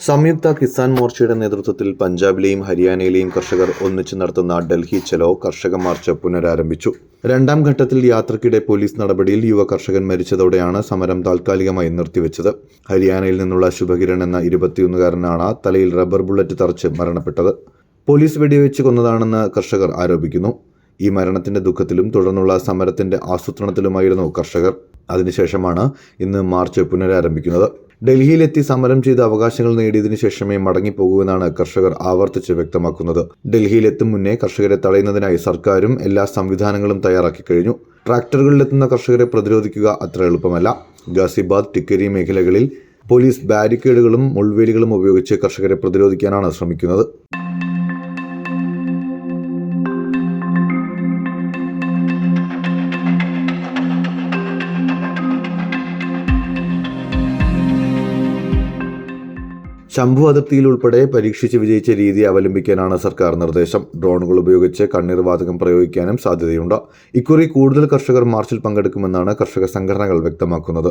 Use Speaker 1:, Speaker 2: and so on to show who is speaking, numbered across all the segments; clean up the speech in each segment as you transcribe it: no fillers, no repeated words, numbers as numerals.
Speaker 1: സംയുക്ത കിസാൻ മോർച്ചയുടെ നേതൃത്വത്തിൽ പഞ്ചാബിലെയും ഹരിയാനയിലെയും കർഷകർ ഒന്നിച്ചു നടത്തുന്ന ഡൽഹി ചലോ കർഷക മാർച്ച് പുനരാരംഭിച്ചു. രണ്ടാം ഘട്ടത്തിൽ യാത്രക്കിടെ പോലീസ് നടപടിയിൽ യുവ കർഷകൻ മരിച്ചതോടെയാണ് സമരം താൽക്കാലികമായി നിർത്തിവെച്ചത്. ഹരിയാനയിൽ നിന്നുള്ള ശുഭകിരൺ എന്ന 21-കാരനാണ് തലയിൽ റബ്ബർ ബുള്ളറ്റ് തറച്ച് മരണപ്പെട്ടത്. പോലീസ് വെടിവെച്ച് കൊന്നതാണെന്ന് കർഷകർ ആരോപിക്കുന്നു. ഈ മരണത്തിന്റെ ദുഃഖത്തിലും തുടർന്നുള്ള സമരത്തിന്റെ ആസൂത്രണത്തിലുമായിരുന്നു കർഷകർ. അതിനുശേഷമാണ് ഇന്ന് മാർച്ച് പുനരാരംഭിക്കുന്നത്. ഡൽഹിയിലെത്തി സമരം ചെയ്ത് അവകാശങ്ങൾ നേടിയതിനു ശേഷമേ മടങ്ങിപ്പോകൂവെന്നാണ് കർഷകർ ആവർത്തിച്ച് വ്യക്തമാക്കുന്നത്. ഡൽഹിയിലെത്തും മുന്നേ കർഷകരെ തടയുന്നതിനായി സർക്കാരും എല്ലാ സംവിധാനങ്ങളും തയ്യാറാക്കി കഴിഞ്ഞു. ട്രാക്ടറുകളിലെത്തുന്ന കർഷകരെ പ്രതിരോധിക്കുക അത്ര എളുപ്പമല്ല. ഗാസിബാദ്, ടിക്കരി മേഖലകളിൽ പോലീസ് ബാരിക്കേഡുകളും മുൾവേലികളും ഉപയോഗിച്ച് കർഷകരെ പ്രതിരോധിക്കാനാണ് ശ്രമിക്കുന്നത്. ശംഭു അതിർത്തിയിൽ ഉൾപ്പെടെ പരീക്ഷിച്ച് വിജയിച്ച രീതി അവലംബിക്കാനാണ് സർക്കാർ നിർദ്ദേശം. ഡ്രോണുകൾ ഉപയോഗിച്ച് കണ്ണീർ വാതകം പ്രയോഗിക്കാനും സാധ്യതയുണ്ട്. ഇക്കുറി കൂടുതൽ കർഷകർ മാർച്ചിൽ പങ്കെടുക്കുമെന്നാണ് കർഷക സംഘടനകൾ വ്യക്തമാക്കുന്നത്.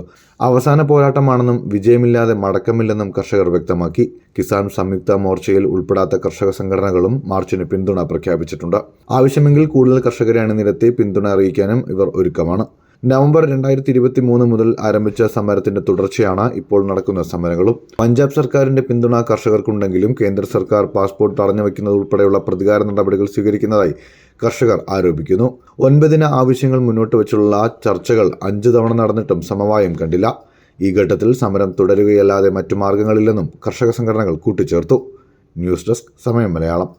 Speaker 1: അവസാന പോരാട്ടമാണെന്നും വിജയമില്ലാതെ മടക്കമില്ലെന്നും കർഷകർ വ്യക്തമാക്കി. കിസാൻ സംയുക്ത മോർച്ചയിൽ ഉൾപ്പെടാത്ത കർഷക സംഘടനകളും മാർച്ചിന് പിന്തുണ പ്രഖ്യാപിച്ചിട്ടുണ്ട്. ആവശ്യമെങ്കിൽ കൂടുതൽ കർഷകരെ അണിനിരത്തി പിന്തുണ അറിയിക്കാനും ഇവർ ഒരുക്കമാണ്. നവംബർ 2023 മുതൽ ആരംഭിച്ച സമരത്തിന്റെ തുടർച്ചയാണ് ഇപ്പോൾ നടക്കുന്ന സമരങ്ങളും. പഞ്ചാബ് സർക്കാരിന്റെ പിന്തുണ കർഷകർക്കുണ്ടെങ്കിലും കേന്ദ്ര സർക്കാർ പാസ്പോർട്ട് തടഞ്ഞുവെക്കുന്നത് ഉൾപ്പെടെയുള്ള പ്രതികാര നടപടികൾ സ്വീകരിക്കുന്നതായി കർഷകർ ആരോപിക്കുന്നു. 9 ആവശ്യങ്ങൾ മുന്നോട്ട് വെച്ചുള്ള ചർച്ചകൾ 5 തവണ നടന്നിട്ടും സമവായം കണ്ടില്ല. ഈ ഘട്ടത്തിൽ സമരം തുടരുകയല്ലാതെ മറ്റു മാർഗങ്ങളില്ലെന്നും കർഷക സംഘടനകൾ കൂട്ടിച്ചേർത്തു. ന്യൂസ് ഡെസ്ക് സമയം മലയാളം.